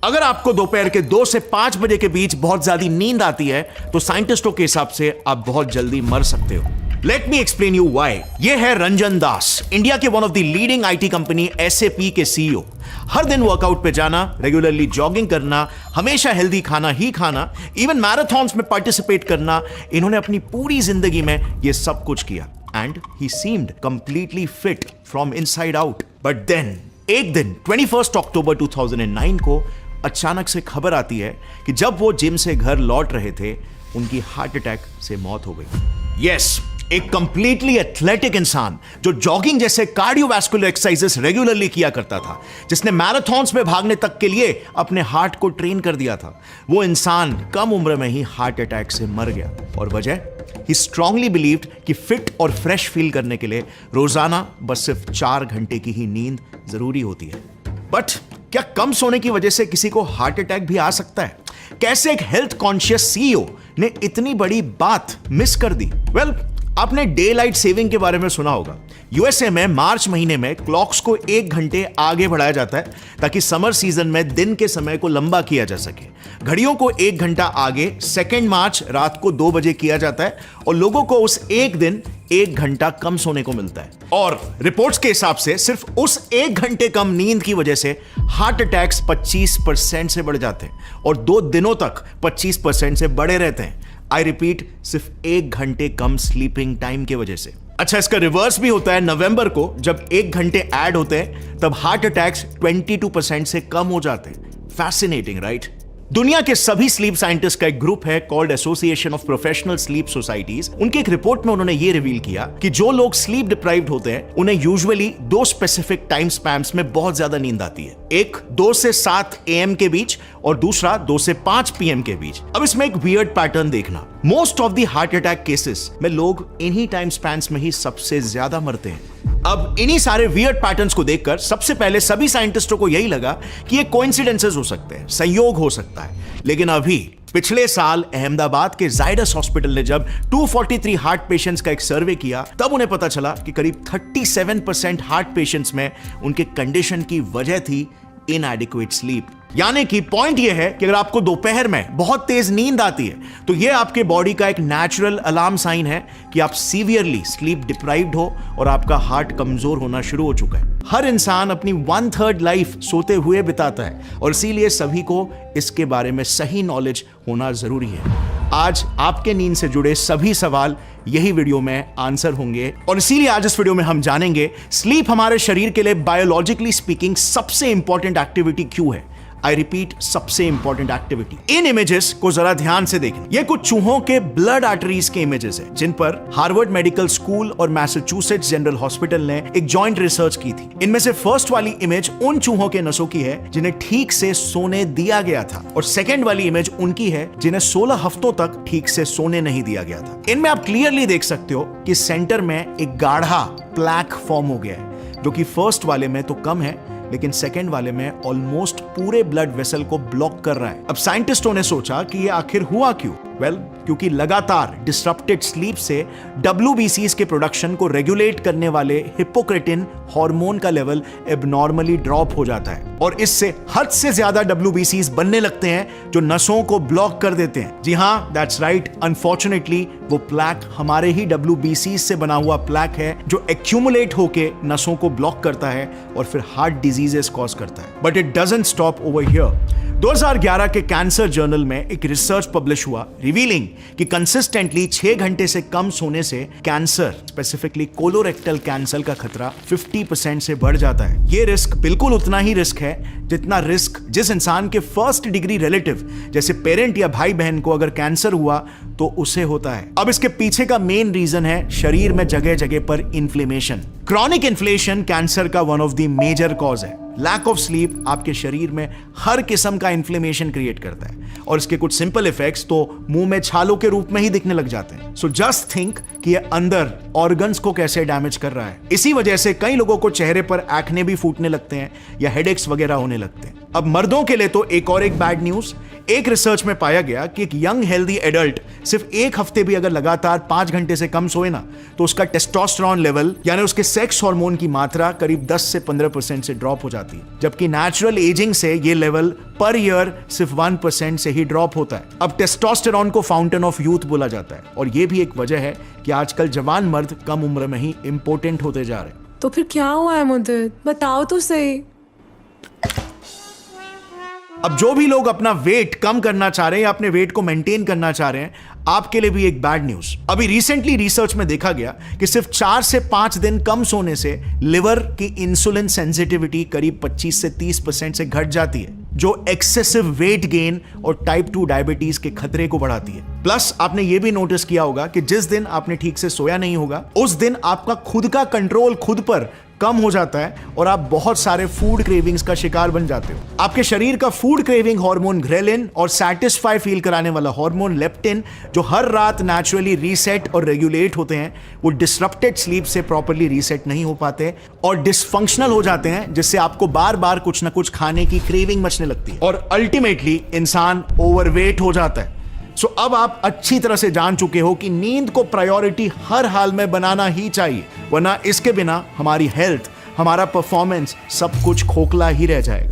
अगर आपको दोपहर के 2 से 5 बजे के बीच बहुत ज्यादा नींद आती है तो साइंटिस्टों के हिसाब से आप बहुत जल्दी मर सकते हो। Let me explain you why. ये है रंजन दास, इंडिया के one of the leading IT company SAP के CEO। हर दिन वर्कआउट पे जाना, रेगुलरली जॉगिंग करना, हमेशा हेल्दी खाना ही खाना, इवन मैराथन्स में पार्टिसिपेट करना, इन्होंने अपनी पूरी जिंदगी में ये सब कुछ किया and he seemed completely fit from inside out. But then एक दिन 21 अक्टूबर 2009 को अचानक से खबर आती है कि जब वो जिम से घर लौट रहे थे उनकी हार्ट अटैक से मौत हो गई। यस, एक कंप्लीटली एथलेटिक इंसान जो जॉगिंग जैसे कार्डियोवैस्कुलर एक्सरसाइजेस रेगुलरली किया करता था, जिसने मैराथन्स में भागने तक के लिए अपने हार्ट को ट्रेन कर दिया था, वो इंसान कम उम्र में ही हार्ट अटैक से मर गया। और वजह, ही स्ट्रांगली बिलीव्ड कि फिट और फ्रेश फील करने के लिए रोजाना बस सिर्फ 4 घंटे की ही नींद जरूरी होती है। बट क्या कम सोने की वजह से किसी को हार्ट अटैक भी आ सकता है? कैसे एक हेल्थ कॉन्शियस CEO ने इतनी बड़ी बात मिस कर दी? वेल, आपने डे लाइट सेविंग के बारे में सुना होगा। USA में मार्च महीने में क्लॉक्स को 1 घंटे आगे बढ़ाया जाता है ताकि समर सीजन में दिन के समय को लंबा किया जा सके। घड़ियों को 1 घंटा आगे 2 मार्च रात को 2 बजे किया जाता है और लोगों को उस एक दिन 1 घंटा कम सोने को मिलता है। और रिपोर्ट्स के हिसाब से सिर्फ उस 1 घंटे कम नींद की वजह से हार्ट अटैक्स 25% से बढ़ जाते हैं और 2 दिनों तक 25% से बढ़े रहते हैं। आई रिपीट, सिर्फ 1 घंटे कम स्लीपिंग टाइम की वजह से। अच्छा, इसका रिवर्स भी होता है। नवंबर को जब 1 घंटे ऐड होते हैं तब हार्ट अटैक्स 22% से कम हो जाते हैं। Fascinating, right? दुनिया के सभी स्लीप साइंटिस्ट का एक ग्रुप है called association of professional sleep societies. उनके एक रिपोर्ट में उन्होंने ये रिवील किया कि जो लोग स्लीप डिप्राइव्ड होते हैं उन्हें यूजुअली 2 स्पेसिफिक टाइम स्पैम्स में बहुत ज्यादा नींद आती है। एक 2 से 7 AM के बीच और दूसरा 2 से 5 PM के बीच। अब इसमें एक वियर्ड पैटर्न देखना, most of the heart attack cases में लोग इन्हीं टाइम स्पैन्स में ही सबसे ज्यादा मरते हैं। अब इन्हीं सारे वियर्ड पैटर्न्स को देखकर सबसे पहले सभी साइंटिस्टों को यही लगा कि ये कोइंसिडेंसेस हो सकते हैं, संयोग हो सकता है। लेकिन अभी पिछले साल अहमदाबाद के जायडस हॉस्पिटल ने जब 243 हार्ट पेशेंट्स का एक सर्वे किया तब उन्हें पता चला कि करीब 37% हार्ट पेशेंट्स में उनके कंडीशन की वजह थी इनएडिक्वेट स्लीप। यानी कि पॉइंट यह है कि अगर आपको दोपहर में बहुत तेज नींद आती है तो यह आपके बॉडी का एक नेचुरल अलार्म साइन है कि आप सीवियरली स्लीप डिप्राइव्ड हो और आपका हार्ट कमजोर होना शुरू हो चुका है। हर इंसान अपनी 1/3 लाइफ सोते हुए बिताता है और इसीलिए सभी को इसके बारे में सही नॉलेज होना जरूरी है। आज आपके नींद से जुड़े सभी सवाल यही वीडियो में आंसर होंगे और इसीलिए आज इस वीडियो में हम जानेंगे स्लीप हमारे शरीर के लिए बायोलॉजिकली स्पीकिंग सबसे इंपॉर्टेंट एक्टिविटी क्यों है। आई रिपीट, सबसे इंपॉर्टेंट एक्टिविटी। इन इमेजेस को जरा ध्यान से देखें। ये कुछ चूहों के ब्लड आर्टरीज के इमेजेस हैं जिन पर हार्वर्ड मेडिकल स्कूल और मैसाचुसेट्स जनरल हॉस्पिटल ने एक जॉइंट रिसर्च की थी। इनमें से फर्स्ट वाली इमेज उन चूहों के नसों की है जिन्हें ठीक से सोने दिया गया था और सेकेंड वाली इमेज उनकी है जिन्हें 16 हफ्तों तक ठीक से सोने नहीं दिया गया था। इनमें आप क्लियरली देख सकते हो कि सेंटर में एक गाढ़ा प्लैक फॉर्म हो गया है जो कि फर्स्ट वाले में तो कम है लेकिन सेकेंड वाले में ऑलमोस्ट पूरे ब्लड वेसल को ब्लॉक कर रहा है। अब साइंटिस्टों ने सोचा कि ये आखिर हुआ क्यों? वेल, क्योंकि लगातार डिसरप्टेड स्लीप से WBCs के प्रोडक्शन को रेगुलेट करने वाले हिप्पोक्रेटिन हार्मोन का लेवल एबनॉर्मली ड्रॉप हो जाता है और इससे हद से ज्यादा WBCs बनने लगते हैं जो नसों को ब्लॉक कर देते हैं। जी हाँ, दैट्स राइट। अनफॉर्चुनेटली वो प्लैक हमारे ही WBCs से बना हुआ प्लैक है जो एक्यूमुलेट होके नसों को ब्लॉक करता है और फिर हार्ट डिजीजेस कॉज करता है। But it doesn't stop over here. 2011 के कैंसर जर्नल में एक रिसर्च पब्लिश हुआ रिवीलिंग कि कंसिस्टेंटली 6 घंटे से कम सोने से कैंसर, स्पेसिफिकली कोलोरेक्टल कैंसर का खतरा 50% से बढ़ जाता है। ये रिस्क बिल्कुल उतना ही रिस्क है जितना रिस्क जिस इंसान के फर्स्ट डिग्री रिलेटिव जैसे पेरेंट या भाई बहन को अगर कैंसर हुआ तो उसे होता है। अब इसके पीछे का मेन रीजन है शरीर में जगह जगह पर इन्फ्लेमेशन। क्रॉनिक इन्फ्लेमेशन कैंसर का one of the major cause है। लैक ऑफ स्लीप आपके शरीर में हर किस्म का इन्फ्लेमेशन क्रिएट करता है और इसके कुछ सिंपल इफेक्ट्स तो मुंह में छालों के रूप में ही दिखने लग जाते हैं। सो जस्ट थिंक कि ये अंदर ऑर्गन्स को कैसे डैमेज कर रहा है। इसी वजह से कई लोगों को चेहरे पर एक्ने भी फूटने लगते हैं या हेडेक्स वगैरह होने लगते हैं। अब मर्दों के लिए तो एक बैड न्यूज, एक रिसर्च में पाया गया कि एक यंग हेल्दी एडल्ट सिर्फ एक हफ्ते भी अगर लगातार 5 घंटे से कम सोए ना, तो उसका टेस्टोस्टेरोन लेवल यानी उसके सेक्स हार्मोन की मात्रा करीब 10 से 15% से ड्रॉप हो जाती है, जबकि नेचुरल एजिंग से ये लेवल पर ईयर सिर्फ 1% से ही ड्रॉप होता है। अब टेस्टोस्टेरोन को फाउंटेन ऑफ यूथ बोला जाता है और ये भी एक वजह है कि आजकल जवान मर्द कम उम्र में ही इंपोर्टेंट होते जा रहे हैं। तो फिर क्या हुआ है मुद्दत, बताओ तो सही। अब जो भी लोग अपना वेट कम करना चाह रहे हैं या अपने वेट को मेंटेन करना चाह रहे हैं, आपके लिए भी एक बैड न्यूज। अभी रिसेंटली रिसर्च में देखा गया कि सिर्फ 4 से 5 दिन कम सोने से लिवर की इंसुलिन सेंसिटिविटी करीब 25 से 30% से घट जाती है, जो एक्सेसिव वेट गेन और टाइप 2 डायबिटीज के खतरे को बढ़ाती है। प्लस आपने ये भी नोटिस किया होगा कि जिस दिन आपने ठीक से सोया नहीं होगा, उस दिन आपका खुद का कंट्रोल खुद पर कम हो जाता है और आप बहुत सारे फूड क्रेविंग्स का शिकार बन जाते हो। आपके शरीर का फूड क्रेविंग हार्मोन ग्रेलिन और सैटिस्फाई फील कराने वाला हार्मोन लेप्टिन, जो हर रात नेचुरली रीसेट और रेगुलेट होते हैं, वो डिसरप्टेड स्लीप से प्रॉपर्ली रीसेट नहीं हो पाते और डिसफंक्शनल हो जाते हैं, जिससे आपको बार बार कुछ ना कुछ खाने की क्रेविंग मचने लगती है और अल्टीमेटली इंसान ओवरवेट हो जाता है। सो अब आप अच्छी तरह से जान चुके हो कि नींद को प्रायोरिटी हर हाल में बनाना ही चाहिए, वरना इसके बिना हमारी हेल्थ, हमारा परफॉर्मेंस सब कुछ खोखला ही रह जाएगा।